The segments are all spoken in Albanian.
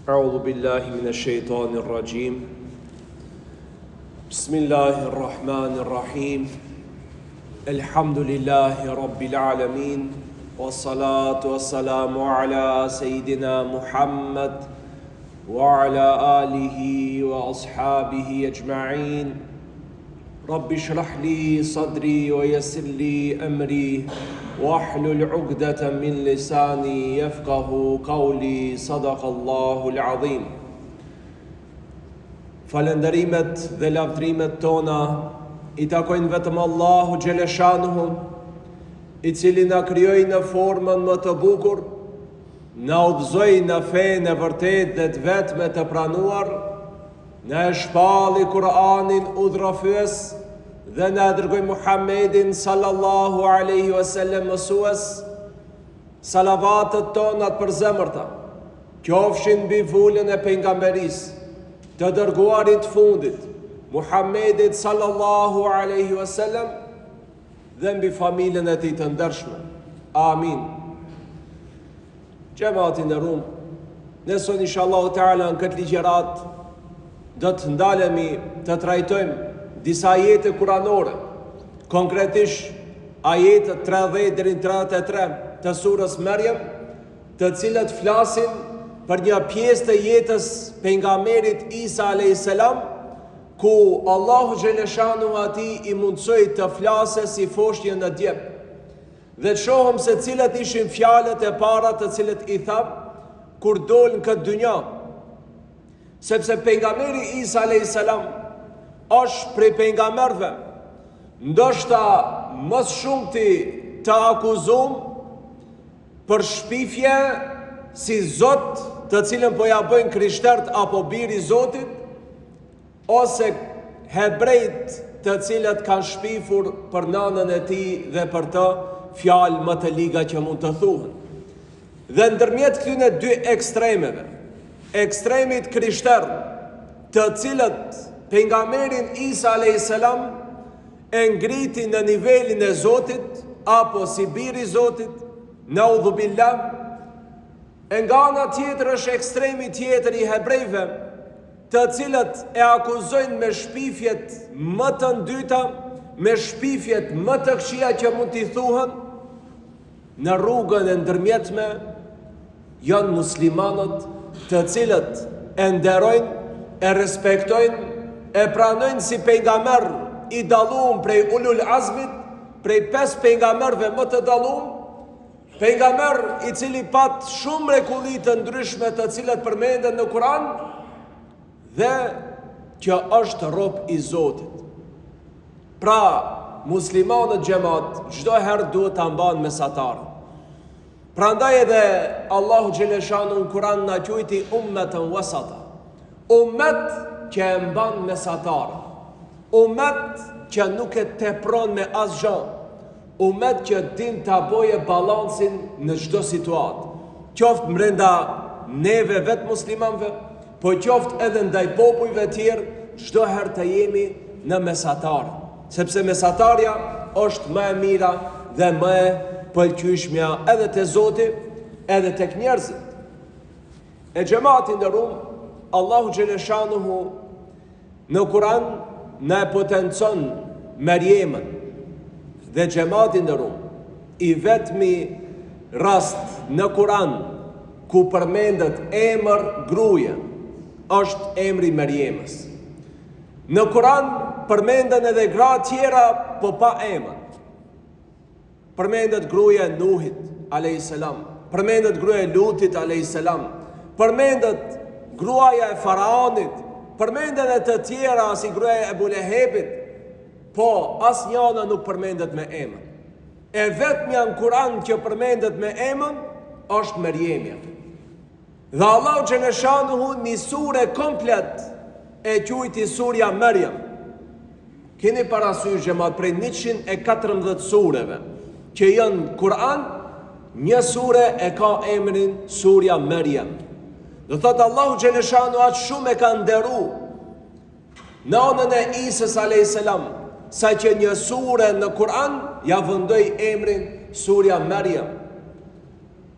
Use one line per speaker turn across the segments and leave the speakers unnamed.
أعوذ بالله من الشيطان الرجيم بسم الله الرحمن الرحيم الحمد لله رب العالمين والصلاة والسلام على سيدنا محمد وعلى آله وأصحابه أجمعين رب اشرح لي صدري ويسر لي أمري واحلل عقدة من لساني يفقه قولي صدق الله العظيم. Falënderimet dhe lavdrimet tona I takojnë vetëm Allahu Gjeleshanuhu, I cili na krijoi në formën më të bukur, na udhëzoi në fenë e vërtetë dhe të vetme të pranuar, na e shpalli Kur'anin udhërofyes dhe na dërgoi Muhammedin sallallahu alaihi wasallam mësues. Salavatet tona të përzemërta qofshin mbi vulën e pejgamberisë të dërguarit fundit, Muhammedit sallallahu alaihi wasallam, dhe mbi familjen e tij të ndershme. Amin. Xhamati nderuar, ne sot inshallah taala në këtë ligjërat do të ndalemi të trajtojmë disa ajete kuranore, konkretisht ajetet 30 deri në 33 të surës Maryam, të cilat flasin për një pjesë të jetës pejgamberit Isa alayhis salam, ku Allahu Gjeleshanu atij I mundsoi të flasë si foshnjë në djep. Dhe të shohëm se cilat ishin fjalët e para të cilat I tha kur dol në këtë dynja. Sepse pejgamberi Isa alayhis salam është prej pejgamberëve, ndoshta më shumti të akuzum për shpifje si Zot, të cilën po ja bëjnë krishterët apo biri I Zotit, ose hebrejt të cilët kanë shpifur për nanën e tij dhe për të fjalë më të liga që mund të thuhen. Dhe ndërmjet këtyne dy ekstremeve, ekstremit krishterë, të cilët pejgamberin Isa alayhis salam e ngriti në nivelin e Zotit apo si biri I Zotit, naudhu billah, e nga ana tjetër është ekstremi tjetër I hebrejve, të cilët e akuzojnë me shpifjet më të ndyta, me shpifjet më të këqija që mund t'i thuhen, në rrugën e ndërmjetme janë muslimanët të cilët e nderojnë, e respektojnë, e pranojnë si pejgamber I dalluar prej ulul azmit, prej 5 pejgamberëve më të dalluar, pejgamber I cili pat shumë mrekulli të ndryshme të cilat përmenden në Kur'an, dhe që është rob I Zotit. Pra, muslimanët xhamat çdo herë duhet ta mbajnë mesatar. Prandaj edhe Allahu Gjeleshanu në Kur'an na quajti ummeten wasata, ummet që e mban mesatar, ummet që nuk e tepron me asgjë, ummet që din ta bëjë balancin në çdo situatë, qoftë brenda neve vetë muslimanëve, po qoftë edhe ndaj popujve tjerë, çdo herë të jemi në mesatar, sepse mesatarja është më e mira dhe më e pëlqyeshmja edhe te Zoti, edhe tek njerëzit. E xhamati nderuar, Allahu Gjeleshanuhu në Kur'an në e potencon Maryamën, dhe xhamati nderuar, I vetmi rast në Kur'an ku përmendet emër gruaje është emri Maryamës. Në Kur'an përmenden edhe gra tjera, po pa emër. Përmendet gruaja e Nuhit alayhis salam, përmendet gruaja e Lutit alayhis salam, përmendet gruaja e Faraonit, përmenden e të tjera si gruaja e Ebu Lehebit, po asnjëna nuk përmendet me emër. E vetmja në Kur'an që përmendet me emër është Maryamja. Dhe Allahu Gjeleshanuhu një sure komplet e quajti surja Maryam. Keni parasysh xhamat, prej 114 sureve që janë Kur'an, një sure e ka emrin surja Maryam. Do thotë Allahu Gjeleshanu atë shumë e ka nderu nanën e Isës alayhis salam, sa që një sure në Kur'an ja vëndoi emrin surja Maryam.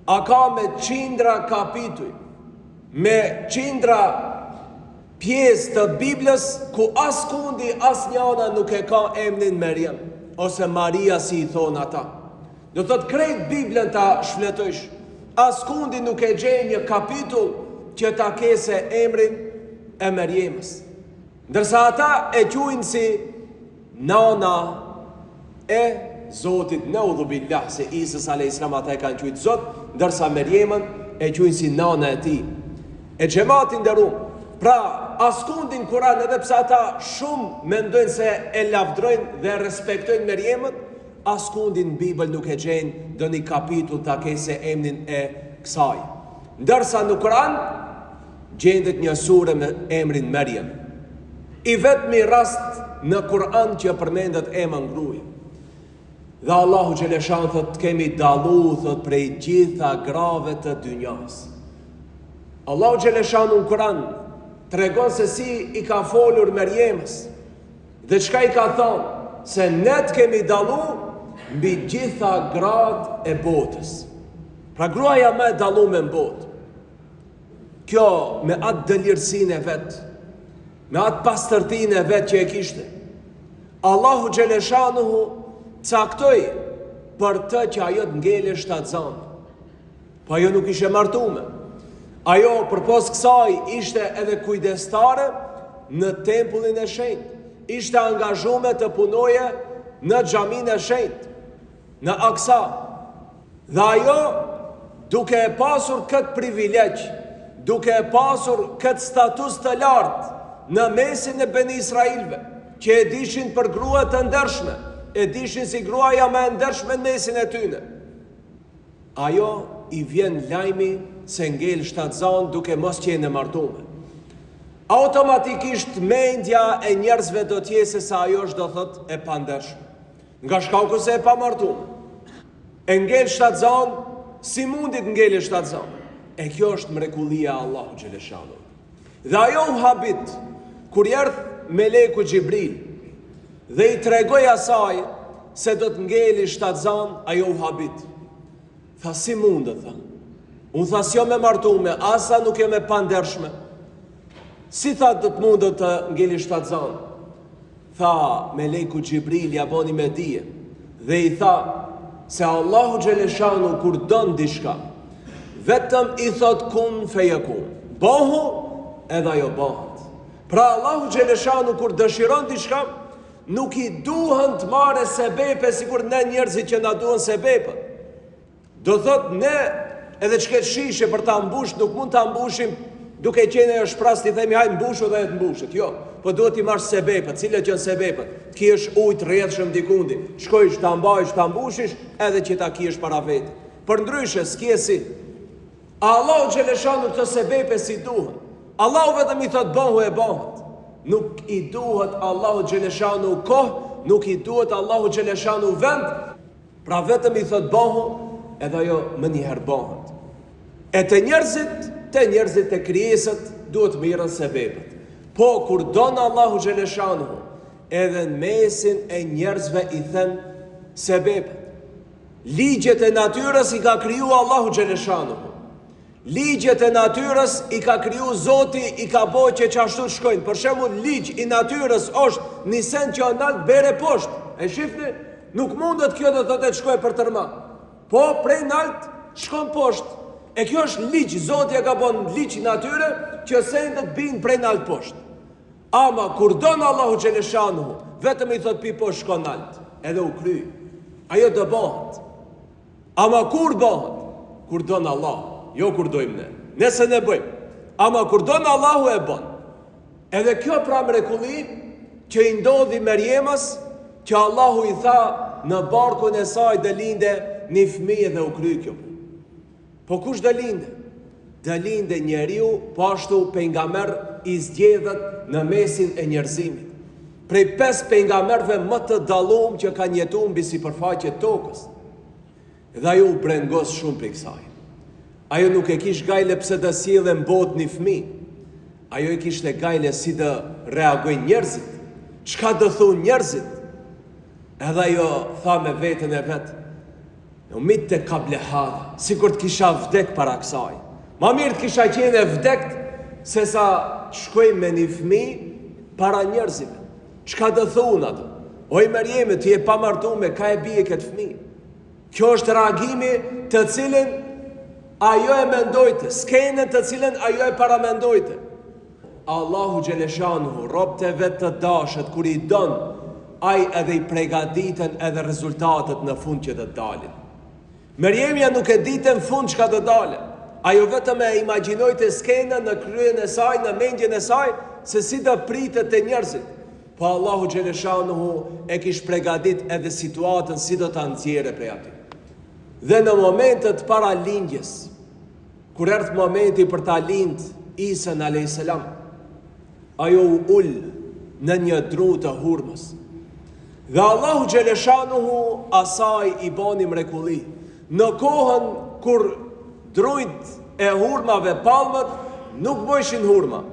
A ka me qindra kapituj, me qindra pjesë të Biblës ku as kundi, as njana nuk e ka emnin Merjem, ose Maria si i thonë ata. Do thot krejt Biblën ta shfletojsh, as kundi nuk e gjen një kapitull që ta kese emrin e Merjemës. Ndërsa ata e quajnë si nana e Zotit, naudhu billah, se Isës a.s. ata e kanë quajtur Zot, ndërsa Merjemën e quajnë si nana e tij. E xhamatin nderuam, pra askundin Kur'an, edhe pse ata shumë mendojnë se e lavdrojnë dhe respektojnë Merjemën, askundin në Bibël nuk e gjenë doni kapitull ta kese emrin e kësaj. Ndërsa në Kur'an gjendet një sure me emrin Merjem. I vetmi rast në Kur'an që përmendet emra gruaje. Dhe Allahu Gjeleshan thot kemi dallu thot prej gjitha grave të dynjas. Allahu Gjeleshan në Kur'an tregon se si i ka folur Merjemës dhe çka i ka thonë, se ne të kemi dallu mbi gjitha gratë e botës. Pra gruaja më e dalluar në botë. Kjo me atë dëlirësinë e vet, me atë pastërtinë e vet që e kishte, Allahu Gjeleshanuhu caktoi për të që ajo të ngele shtatzan. Po ajo nuk ishe martume. Ajo përpos kësaj ishte edhe kujdestare në tempullin e shenjtë. Ishte angazhume të punoje në xhamin e shenjtë, në Aksa. Dhe ajo, duke e pasur këtë privilegj, duke e pasur këtë status të lartë në mesin e Beni Israilve, që e dishin për grua të ndershme, e dishin si gruaja më e ndershme në mesin e tyne, ajo i vjen lajmi se ngel shtatzan duke mos qenë e martume. Automatikisht mendja e njerëzve do t'jesë se ajo është, do thot, e pandershme, nga shkauku se e pa martume. E ngel shtatzan, si mundit ngel shtatzan? E kjo është mrekullia Allahu Gjeleshanu. Dhe ajo u habit kur erdh meleku Gjibril dhe i tregoj asaj se do të ngeli shtatzan, ajo u habit. Tha, si mundet, tha. Unë tha, s'jo me martume, asa nuk jo me pandershme. Si tha do të mundet të ngeli shtatzan? Tha, meleku Gjibril ja boni me dije dhe i tha se Allahu Gjeleshanu kur don dishka, vetëm i thot kun feyekun, bohu edhe ajo bëhet. Pra Allahu Gjeleshanu kur dëshiron dishka, nuk i duhen të marrë sebepe sikur ne njerëzit që na duhen sebepe. Do thot ne edhe çket shishe për ta mbush, nuk mund ta mbushim duke qenë ajo shpras ti themi hajt mbushu dhe të mbushet. Jo, po duhet i marrësh sebepet, cilat janë sebepet. Të kish ujë të rrjedhshëm dikundi, shkojsh ta mbajsh, ta mbushish, edhe që ta kish para vetë. Për ndryshe s'kjesi. Allahu Gjeleshanu të sebepe si duhen. Allahu vetëm i thot bëhu e bëhet. Nuk i duhet Allahu Gjeleshanu kohë, nuk i duhet Allahu Gjeleshanu vend, pra vetëm i thot bëhu, edhe ajo më njëherë bëhet. E të njerëzit e krijesat duhet mirën sebepet. Po kur donë Allahu Gjeleshanu, edhe në mesin e njerëzve i them sebepet. Ligjet e natyrës i ka kriju Allahu Gjeleshanu. Ligjet e natyrës i ka kriju Zoti, i ka bojë që qashtu të shkojnë. Për shembull, ligj i natyrës është një sen që analt bere poshtë. E shifni, nuk mundet kjo dhe thotë të shkoj për tërma. Po prej nalt shkon poshtë. E kjo është ligj, Zoti e ka bën ligj i natyre që sendet binë prej nalt poshtë. Ama kur donë Allahu Gjeleshanu, vetëm i thot pi poshtë shkon nalt, edhe u kry. Ajo do bëhet. Ama kur bëhet? Kur donë Allah. Jo kur dojmë ne. Nese ne bëjmë. Ama kur donë Allahu e bën. Edhe kjo pra mrekulli që i ndodhi Merjemës, që Allahu i tha në barkun e saj dhe linde një fëmijë dhe u kry kjo. Po kush dhe linde? Dhe linde njeriu, po ashtu pejgamber i zgjedhet në mesin e njerëzimit. Prej 5 pejgamberve më të dallum që kanë jetuar mbi sipërfaqen e tokës. Dhe ajo u brengos shumë për kësaj. Ajo nuk e kish gajle pse të sjellë në botë një fëmijë. Ajo e kishte gajle si të reagojnë njerëzit. Çka do thonë njerëzit? Edhe ajo tha me veten e vet, "Umit te kable hadha", sikur të kisha vdek para kësaj. Ma mirë të kisha qenë e vdekt se sa shkoj me një fëmi para njerëzive. Çka do thunë ato? Oj Marieme, ti je pa martume, ka e bie këtë fëmi. Kjo është reagimi të cilin ajo e mendojte, skenën të cilin ajo e paramendojte. Allahu Gjeleshanuhu, robët e vetë të dashët, kur i donë, ai edhe i pregaditen edhe rezultatet në fund që të dalin. Mariemja nuk e ditë në fund çka do dalin. Ajo vetëm e imagjinojte skenën në kryen e saj, në mendjen e saj, se si do pritet të njerëzit. Po Allahu Gjeleshanuhu e kish pregadit edhe situatën si do ta nxjerrë prej aty. Dhe në momentet para lindjes, kur erdhi momenti për ta lind Isa a.s. ajo u ul në një dru të hurmës. Dhe Allahu Gjeleshanuhu asaj i bani mrekulli. Në kohën kur drujt e hurmave palmët nuk bëshin hurma,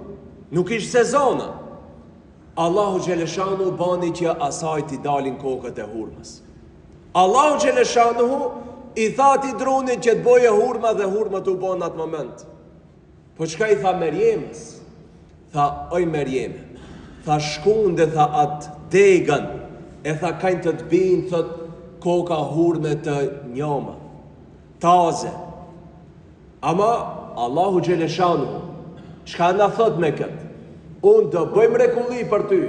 nuk ishtë sezona. Allahu Gjeleshanuhu bani që asaj t'i dalin kokët e hurmës. Allahu Gjeleshanuhu i tha ti drunit që t'boje hurma dhe hurma t'u bon në atë moment. Po qka i tha Merjemës? Tha, oj Merjeme, tha shkun dhe tha atë degën, e tha kajnë të t'bin, thot koka hurme të njoma, taze. Ama Allahu Gjeleshanuhu, qka në thot me këtë? Unë të bëjmë mrekulli për ty,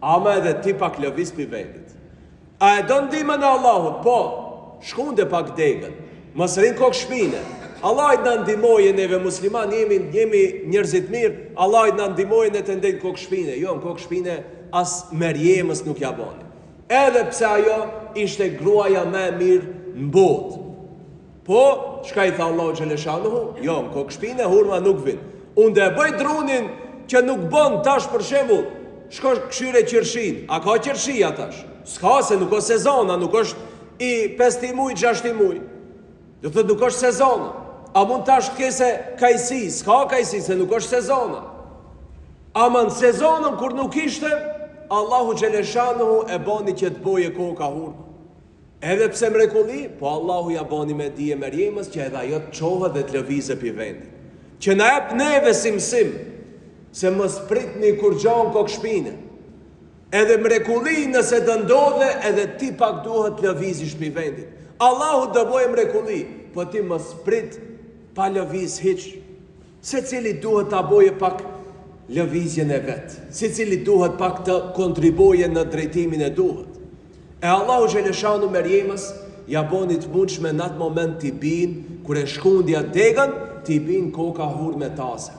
ama edhe ti pak lëvis për vendit. A e do ndihmën e Allahut? Po, shkun dhe pak degën, mos rinë kokë shpine. Allah i në ndihmojë neve musliman, jemi njerëzit mirë, Allah i në ndihmojë në të ndejnë kokë shpine. Jo, në kokë shpine as Merjemës nuk ja bani. Edhe pse ajo ishte gruaja me mirë në botë. Po, çka i tha Allahu Gjeleshanuhu? Jo, në kokë shpine hurma nuk vinë. Unë dhe bëj drunin që nuk bon tash për shembull, shko këshyre qërshin. A ka qërshia tash? S'ka, se nuk është sezona, nuk është i 5 muj, 6 muj. Do thot nuk është sezona. A mund tash të kese kajsi? S'ka kajsi, se nuk është sezona. Ama në sezonën kur nuk ishte, Allahu Gjeleshanuhu e bani që të boje koka hurma. Edhe pse mrekulli, po Allahu ja bani me dije Merjemës që edhe ajo të qohë dhe të lëvizë për vendit. Që na jep neve simsim, se mos pritni kur gjon kokë shpine. Edhe mrekulli nëse të ndodhe, edhe ti pak duhet lëvizish për vendit. Allahu të boje mrekulli, po ti mos prit pa lëviz hiq. Se cili duhet të boje pak lëvizjen e vetë. Se cili duhet pak të kontriboje në drejtimin e duhet. E Allahu Gjeleshanu Merjemës ja boni të mundshme në atë moment t'i bin, kur e shkundja degën, t'i bin koka hurme taze.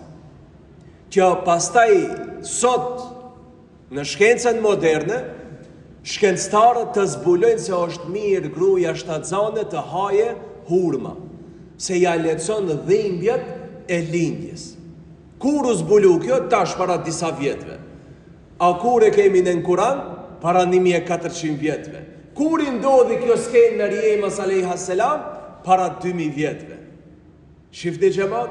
Që pastaj sot në shkencën moderne, shkencëtarët të zbulojnë se është mirë gruaja shtatzane të haje hurma, se ja lecon dhimbjet e lindjes. Kur u zbulu kjo? Tash para disa vjetve. A kur e kemi në Kur'an? Para 1400 vjetve. Kur i ndodhi kjo skenë Merjemës a.s. Para 2000 vjetve. Shifni xhamat,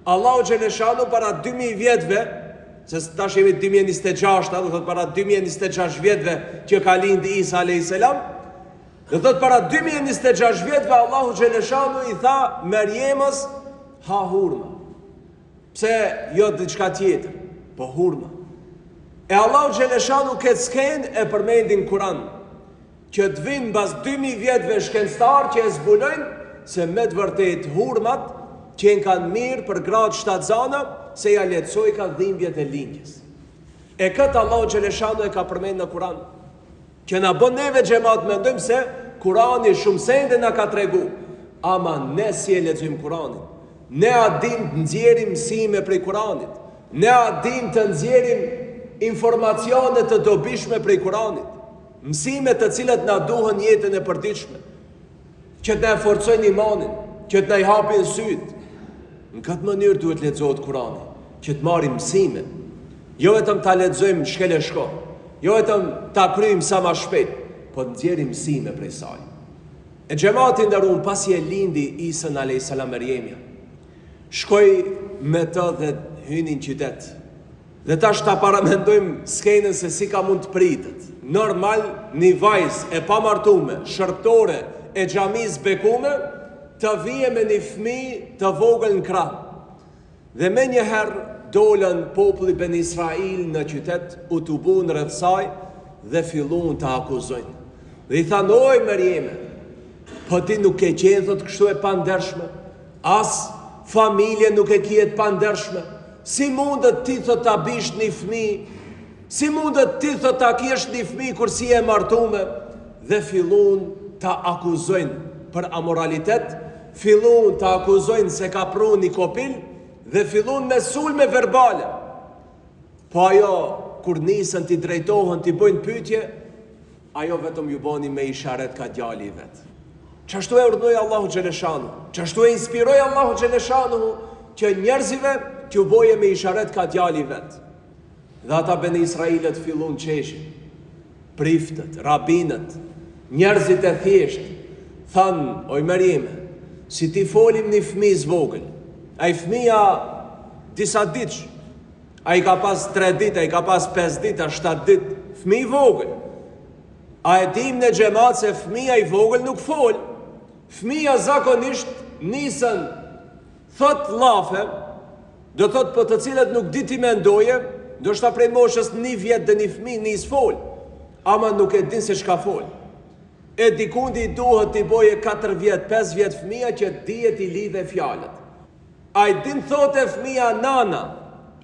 Allahu Gjeleshanu para 2000 vjetve, se tash jemi 2026, do thot para 2026 vjetve që ka lindi Isa a.s. Do thot para 2026 vjetve Allahu Gjeleshanu i tha Merjemës ha hurma. Pse jo diçka tjetër, po hurma. E Allahu Gjeleshanu këtë skenë e përmendin Kur'an, që të vinë bas 2000 vjetëve shkencëtar që e zbulojnë se me të vërtet hurmat që në kanë mirë për gradë shtatzana, se ja letësoj ka dhimbjet e lindjes. E këtë Allahu Gjeleshanu e ka përmend në Kur'an, që na bën neve xhamat mendojmë se Kur'ani shumë sende na ka tregu, ama ne si e lexojmë Kur'anin. Ne a dim të nxjerrim mësime prej Kur'anit. Ne a dim të nxjerrim informacione të dobishme prej Kur'anit. Mësime të cilat na duhen jetën e përditshme, që të na forcojnë imanin, që të na i hapin syt. Në këtë mënyrë duhet lexohet Kur'ani, që të marrim mësime. Jo vetëm ta lexojmë shkele shko, jo vetëm ta kryejmë sa më shpejt, po të nxjerrim mësime prej saj. E xhamati ndarun pasi e lindi Isa a.s. Merjemja, shkoj me të dhe hynin qytet. Dhe tash ta paramendojmë skenën se si ka mund të pritet. Normal, një vajzë e pamartume, shërptore e xhamis bekume, të vije me një fëmijë të vogël në krah. Dhe me njëherë dolën populli Ben Israil në qytet, u të bunë rreth saj dhe fillun të akuzojnë. Dhe i thanë, oj Mërjeme, po ti nuk e qenë, thot, kështu e pandershme, as familje nuk e kjetë pandershme, si mundet ti, thot, ta bish një fmi, si mundet ti, thot, ta kjesh një fmi kur si e martume, dhe fillun të akuzojnë për amoralitet, fillun të akuzojnë se ka pru një kopil, dhe fillun me sulme verbale. Po ajo, kur nisën t'i drejtohen, t'i bojnë pyetje, ajo vetëm ju boni me isharet ka djali i vetë. Qashtu e urdhoi Allahu Gjeleshanu, qashtu e inspiroi Allahu Gjeleshanu që njerëzive t'ju boje me isharet ka djali i vetë. Dhe ata Ben Israilet fillun qeshin, priftët, rabinët, njerëzit e thjesht, thanë, oj Mërjeme, si ti folim një fëmijë vogël, a i fëmija disa ditësh, a i ka pas 3 ditë, a i ka pas 5 ditë, a 7 ditë, fëmijë vogël. A e dim në xhamat se fëmija i vogël nuk fol. Fëmija zakonisht nisën thot llafe, do thot për të cilët nuk di ti mendoje, do shta prej moshës 1 vjet dhe një fëmijë nis fol, ama nuk e din se çka fol. E dikundi duhet t'i boje 4 vjet, 5 vjet fëmija që dihet i lidhe fjalët. A i din thote fëmija nana,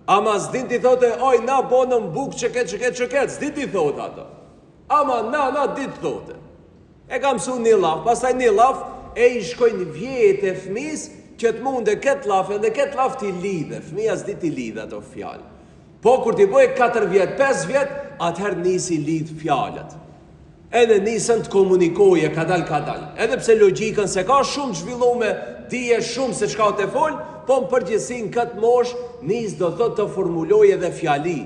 ama s'din t'i thote, oj, na bonëm buk çeket, s'din t'i thote ato. Ama nana dit thote. E kam mësu një laf, pastaj një laf e i shkojnë vjetë e fëmis që të mund e këtë laf, dhe këtë laf t'i lidhe. Fëmija s'di t'i lidhe ato fjallë. Po kur t'i bojë 4 vjet, 5 vjet, atëherë nisi lidh fjalët. Edhe nisën të komunikoje kadal. Edhe pse logjikën se ka shumë zhvillume, dije shumë se çka të fol, po në përgjithësi në këtë mosh nis do thot të formuloje dhe fjali.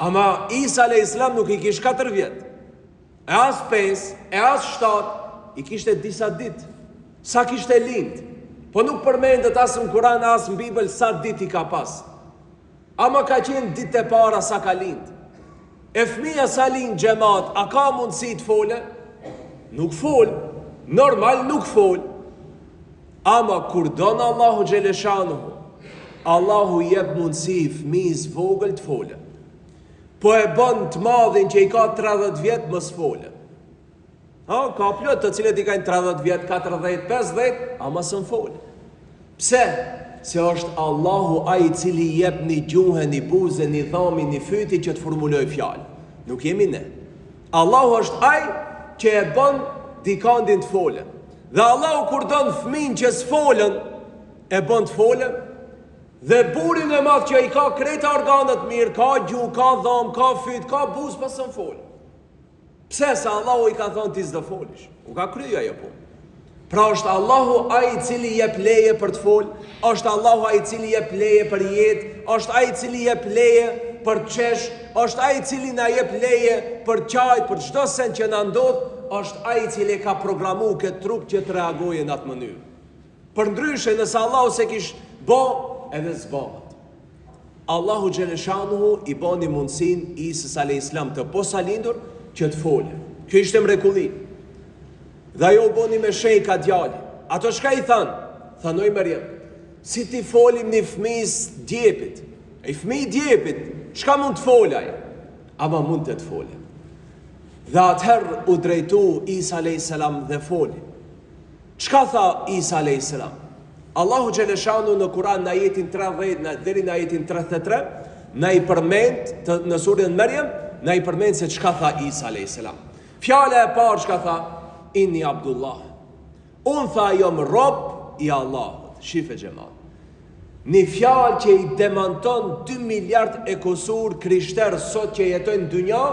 Ama Isa a.s. nuk i kish 4 vjet, e as 5, e as 7, i kishte disa dit, sa kishte lind, po nuk përmendet as në Kur'an, as në Bibël sa dit i ka pas. Ama ka qenë dit e para sa ka lind. E fëmija sa lind xhamat, a ka mundësi të fole? Nuk fol, normal nuk fol. Ama kur don Allahu Gjeleshanuhu, Allahu jep mundësi fëmijës vogël të fole. Po e bën të madhin që i ka 30 vjet mos fole. Ka plot të cilët i kanë 30 vjet, 40, 50, ama s'm fole. Pse? Se është Allahu ai i cili jep një gjuhë, një buzë, një dhami, një fyti që të formuloj fjalë. Nuk jemi ne. Allahu është ai që e bën dikandin të fole. Dhe Allahu kur don fëmin që s'folën, e bën të fole. Dhe burin e madh që i ka krejta organet mirë, ka gjuhë, ka dham, ka fyt, ka buzë, pas s'm fol. Pse? Se Allahu i ka thonë ti s'do folish. U ka kryer ajo punë. Pra është Allahu ai i cili jep leje për të fol, është Allahu ai i cili jep leje për jetë, është ai i cili jep leje për të qesh, është ai i cili na jep leje për çaj, për çdo sen që na ndodh, është ai i cili ka programuar këtë trup që të reagojë në atë mënyrë. Përndryshe nëse Allahu se kish bo, edhe zbohet. Allahu Gjeleshanuhu i bani mundësin Isës a.s. të posa lindur që të fole. Kjo ishte mrekulli. Dhe ajo boni me shenjë ka djali. Ato shka i thanë? Thanoj Mërjem, si ti folim një fëmijës djepit, e fëmijë djepit, shka mund të folaj? Ama mund të fole. Dhe atëherë u drejtu Isa a.s. dhe foli. Çka tha Isa a.s.? Allahu Gjeleshanu në Kur'an në ajetin 30 deri në ajetin 33 na i përmend në surën Mërjem, na i përmend se çka tha Isa a.s. Fjala e parë çka tha? Inni Abdullah. Unë tha jom rob i Allahut. Shife xhamat. Një fjalë që i demanton 2 miliard e kusur krishterë sot që jetojnë në dynja,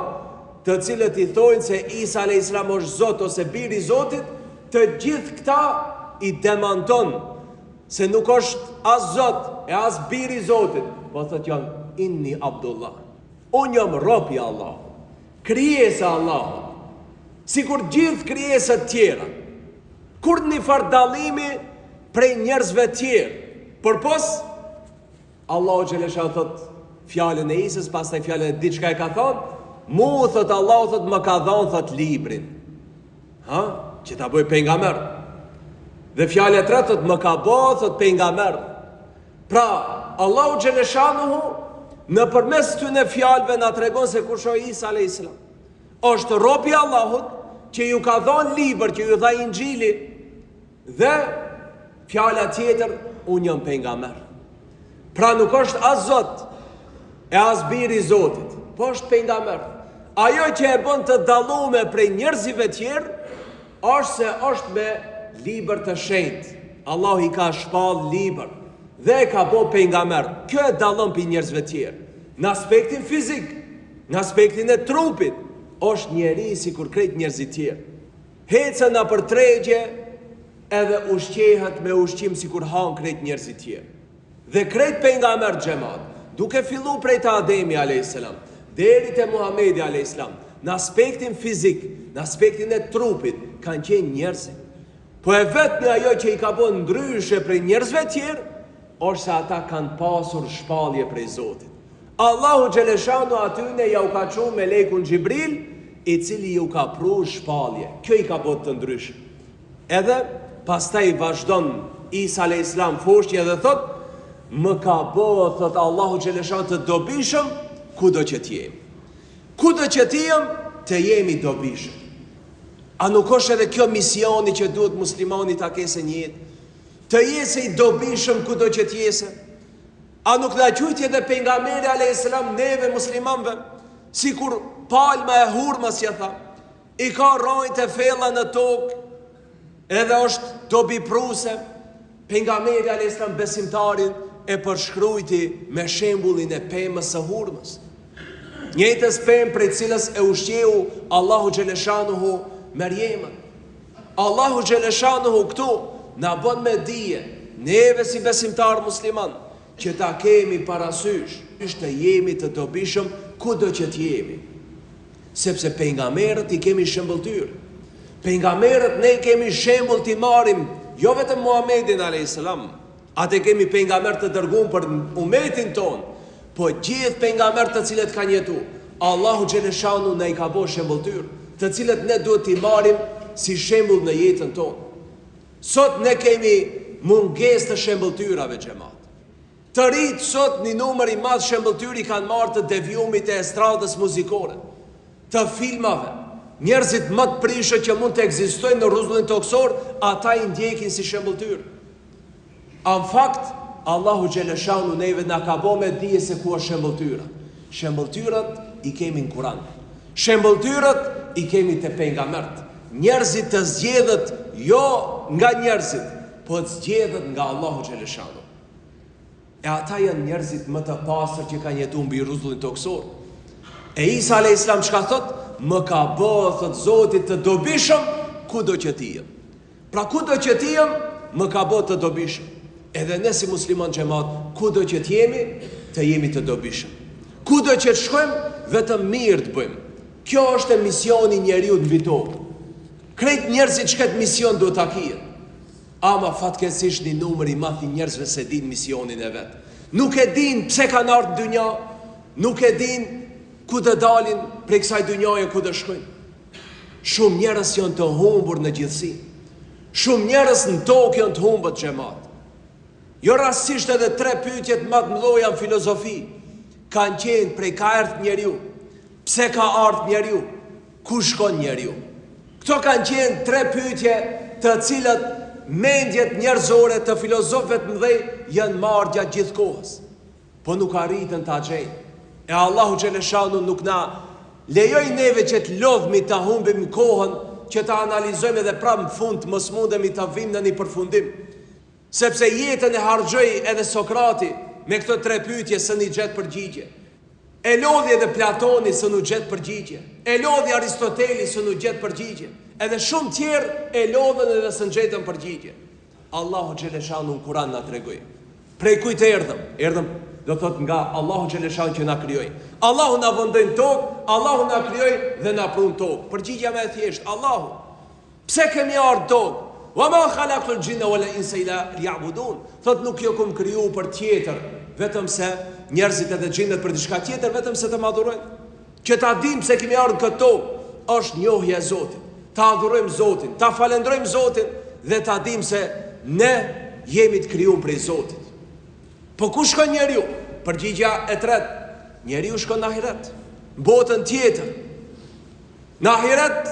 të cilët i thojnë se Isa a.s. është Zot ose biri i Zotit, të gjithë këta i demanton se nuk është as Zot e as biri i Zotit, po thot janë inni Abdullah. Unë jam rob i Allahut, krijesa e Allahut, sikur gjithë krijesat tjera. Kur një farë dallimi prej njerëzve tjerë. Përpos, Allahu Gjelesha thot fjallën e Isës, pastaj fjallën e diçka e ka thonë, mu thot Allahu thot më ka dhonë thot librin. Që ta bëj pejgamber. Dhe fjallë e tretë thot më ka bë thot pejgamber. Pra, Allahu Gjeleshanuhu në përmes këtyne fjalëve na tregon se kush është Isa a.s. Është robi Allahut që ju ka dhënë libër, që ju dha Injili, dhe fjala tjetër, unë jam pejgamber. Pra nuk është as Zot e as biri i Zotit, po është pejgamber. Ajo që e bën të dalluar prej njerëzve tjerë është se është me libër të shenjtë. Allahu i ka shpall libër dhe e ka bë pejgamber. Kjo e dallon prej njerëzve tjerë. Në aspektin fizik, në aspektin e trupit, është njeri si kur krejt njerëzit tjerë. Hecën në për tregje edhe ushqehet me ushqim si kur han krejt njerëzit tjerë. Dhe krejt pejgamber xhamat, duke fillu prej të Ademi a.s. deri te Muhamedi a.s. në aspektin fizik, në aspektin e trupit, kanë qenë njerëzit. Po e vetë në ajo që i ka bën ndryshe prej njerëzve tjerë, është se ata kanë pasur shpallje prej Zotit. Allahu Gjeleshanu atyne ja u ka qu me lekun Gjibril, i cili ju ka pru shpallje. Kjo i ka bot të ndryshë. Edhe pastaj vazhdon Isa a.s. foshqje dhe thot, më ka bot, thot Allahu Gjeleshanu, të dobishëm, ku do që t'jemi. Ku do që t'jem, të jemi dobishëm. A nuk është edhe kjo misioni që duhet muslimani ta kese njët? Të jese i dobishëm ku do që t'jese? A nuk na qujtje dhe pejgamberi a.s. neve muslimanve, si kur palma e hurmës që tha, i ka rojt e fella në tokë, edhe është dobi pruse, pejgamberi a.s. besimtarin e përshkrujti me shembullin e pemës së hurmës. Njëjtës pemë prej cilës e ushqeu Allahu Gjeleshanuhu Merjemën. Allahu Gjeleshanuhu këtu na bën me dije, neve si besimtar musliman, që ta kemi parasysh, të jemi të dobishëm ku do që t'jemi. Sepse pejgamberët i kemi shembulltyr. Pejgamberët ne kemi shembull t'i marim, jo vetëm Muhamedit a.s. Atë kemi pejgamber të dërguar për umetin ton, po gjithë pejgamberët të cilët kanë jetu, Allahu Gjeleshanu ne i ka bërë shembulltyr, të cilët ne duhet t'i marim si shembull në jetën ton. Sot ne kemi mungesë të shembulltyrave xhamat. Të rritë sot një numër i madh shembulltyri kanë marrë të devijumit e estradës muzikore, të filmave. Njerëzit më të prishë që mund të ekzistojnë në rrezullin toksor, ata i ndjekin si shembulltyr. Në fakt, Allahu Gjeleshanu neve na ka bë me dije se ku është shembulltyra. Shembulltyrat i kemi në Kur'an. Shembulltyrat i kemi te pejgamberët. Njerëzit të zgjedhët jo nga njerëzit, po të zgjedhët nga Allahu Gjeleshanu. E ata janë njerëzit më të pastër që kanë jetuar mbi rrezullin toksor. E Isa a.s. çka thot? Më ka bë, thot Zoti, të dobishëm kudo që t'jem. Pra kudo që t'jem, më ka bë të dobishëm. Edhe ne si musliman xhamat, kudo që t'jemi, të jemi të dobishëm. Kudo që të shkojmë, vetëm mirë të bëjmë. Kjo është misioni njeriu mbi tokë. Krejt njerëzit që këtë mision duhet ta kijnë. Ama fatkeqësisht një numër i madh i njerëzve se din misionin e vet. Nuk e din pse kanë ardhur në dynja, nuk e din ku do dalin prej kësaj dynjaje, ku do shkojnë. Shumë njerëz janë të humbur në gjithësi. Shumë njerëz në tokë janë të humbur xhamat. Jo rastësisht edhe 3 pyetjet më të mëdha në filozofi kanë qenë prej ka ardhur njeriu, pse ka ardhur njeriu, ku shkon njeriu. Këto kanë qenë 3 pyetje të cilat mendjet njerëzore të filozofëve të mëdhej janë marrë gjatë gjithë kohës, po nuk arritën ta gjejnë. E Allahu Gjeleshanu nuk na lejoj neve që të lodhmi ta humbim kohën, që ta analizojmë edhe prapë në fund mos mundemi ta vim në një përfundim. Sepse jetën e harxhoi edhe Sokrati me këto 3 pyetje së një gjet përgjigje. E lodhi edhe Platoni së nuk gjet përgjigje. E lodhi Aristoteli së nuk gjet përgjigje. Edhe shumë tjerë e lodhen edhe së ngjetën përgjigje. Allahu Gjeleshanu në Kur'an na tregoi. Prej kujt erdhëm? Erdhëm, do thot, nga Allahu Gjeleshanu që na krijoi. Allahu na vëndoi në tokë, Allahu na krijoi dhe na prun tokë. Përgjigja më e thjeshtë, Allahu. Pse kemi ardhur tokë? Wa ma khalaqtul jinna wal insa illa liya'budun. Thot, nuk jo kum kriju për tjetër, vetëm se njerëzit edhe xhinët për diçka tjetër, vetëm se të madhurojnë. Që ta dim se kemi ardhur këtu, është njohja e Zotit. Ta adhurojmë Zotin, ta falenderojmë Zotin dhe ta dim se ne jemi të krijuar prej Zotit. Po ku shkon njeriu? Përgjigja e tretë, njeriu shkon në ahiret, botën tjetër. Në ahiret,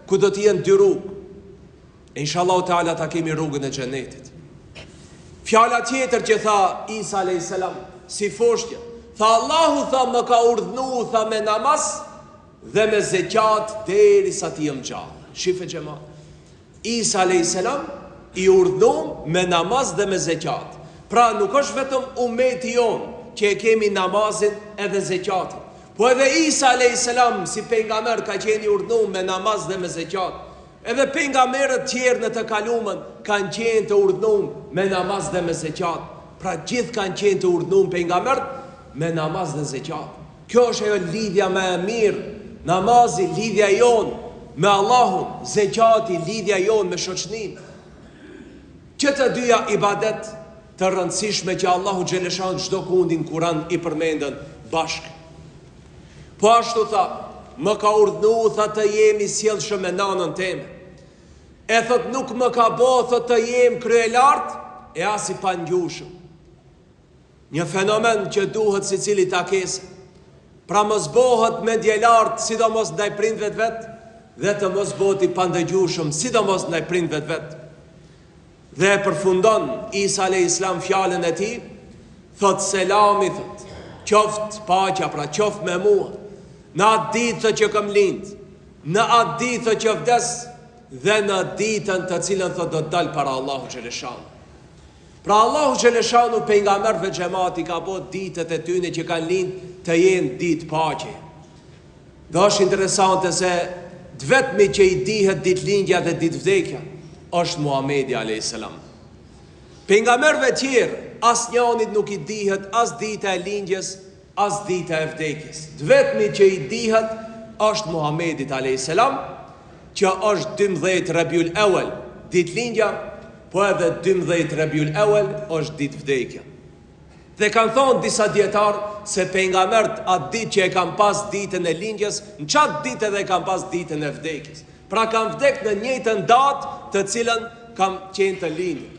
ku do t'jenë dy rrugë. E inshallah ta'ala ta kemi rrugën e xhenetit. Fjala tjetër që tha Isa a.s. si foshtje, tha Allahu tha më ka urdhnu tha me namaz dhe me zekat derisa të jem gjallë. Shife xhema. Isa a.s. i urdhnu me namaz dhe me zekat. Pra nuk është vetëm ummeti jon që e kemi namazin edhe zekatin, po edhe Isa a.s. si pejgamber ka qenë i urdhnu me namaz dhe me zekat. Edhe pejgamberët tjerë në të kaluamën kanë qenë të urdhnuar me namaz dhe me zekat. Pra gjithë kanë qenë të urdhnuar pejgamberët me namaz dhe zekat. Kjo është ajo lidhja më e mirë. Namazi lidhja jon me Allahun, zekati lidhja jon me shoqërinë. Që të dyja ibadet të rëndësishme që Allahu xhaleshan çdo kundin Kur'an i përmendën bashkë. Po ashtu tha, më ka urdhnu tha të jemi sjellshëm me nanën time. E thot nuk më ka bë thot të jem kryelart e as i pangjushëm. Një fenomen që duhet si cili takesë. Pra mos bëhet me djelart sidomos ndaj prindve vet dhe të mos bëhet i pandëgjushëm sidomos ndaj prindve vet. Dhe përfundon Isa a.s. fjalën e tij, thot selami thot, qoft paqja, pra qoft me mua. Në atë ditë që kam lind, në atë ditë që vdes, dhe në ditën të cilën thot do të dal para Allahu xhaleshan. Pra Allahu xhaleshan pejgamberëve xhamati ka bërë ditët e tyre që kanë lind të jenë ditë paqe. Dhe është interesante se vetmi që i dihet ditëlindja dhe ditëvdekja është Muhamedi a.s. Pejgamberëve tjerë asnjënit nuk i dihet as dita e lindjes as dita e vdekjes. Vetmi që i dihet është Muhamedit a.s. që është 12 Rabiul Awal ditëlindja, po edhe 12 Rabiul Awal është ditë vdekja. Dhe kanë thonë disa dietarë se pejgamberët atë ditë që e kanë pas ditën e lindjes, në çat ditë edhe kanë pas ditën e vdekjes. Pra kanë vdekur në njëjtën datë të cilën kanë qenë të lindur.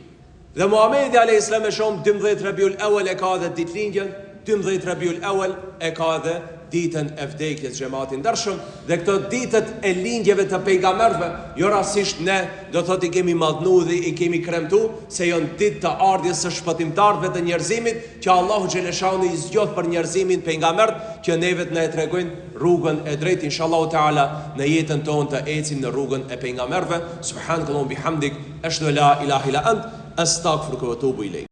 Dhe Muhamedi a.s. me shumë 12 Rabiul Awal e ka edhe ditëlindjen, 12 Rabiul Awal e ka edhe ditën e vdekjes xhamati ndershëm. Dhe këto ditët e lindjeve të pejgamberëve, jo rastisht ne do thotë i kemi mallnu dhe i kemi kremtu, se janë ditë të ardhjes së shpëtimtarëve të njerëzimit, që Allahu xhaleshani i zgjodh për njerëzimin pejgamberët që neve të na e tregojnë rrugën e drejtë inshallah taala në jetën tonë të ecim në rrugën e pejgamberëve. Subhanallahu bihamdik, ashhadu la ilaha illa ant, astaghfiruka wa atubu ilayk.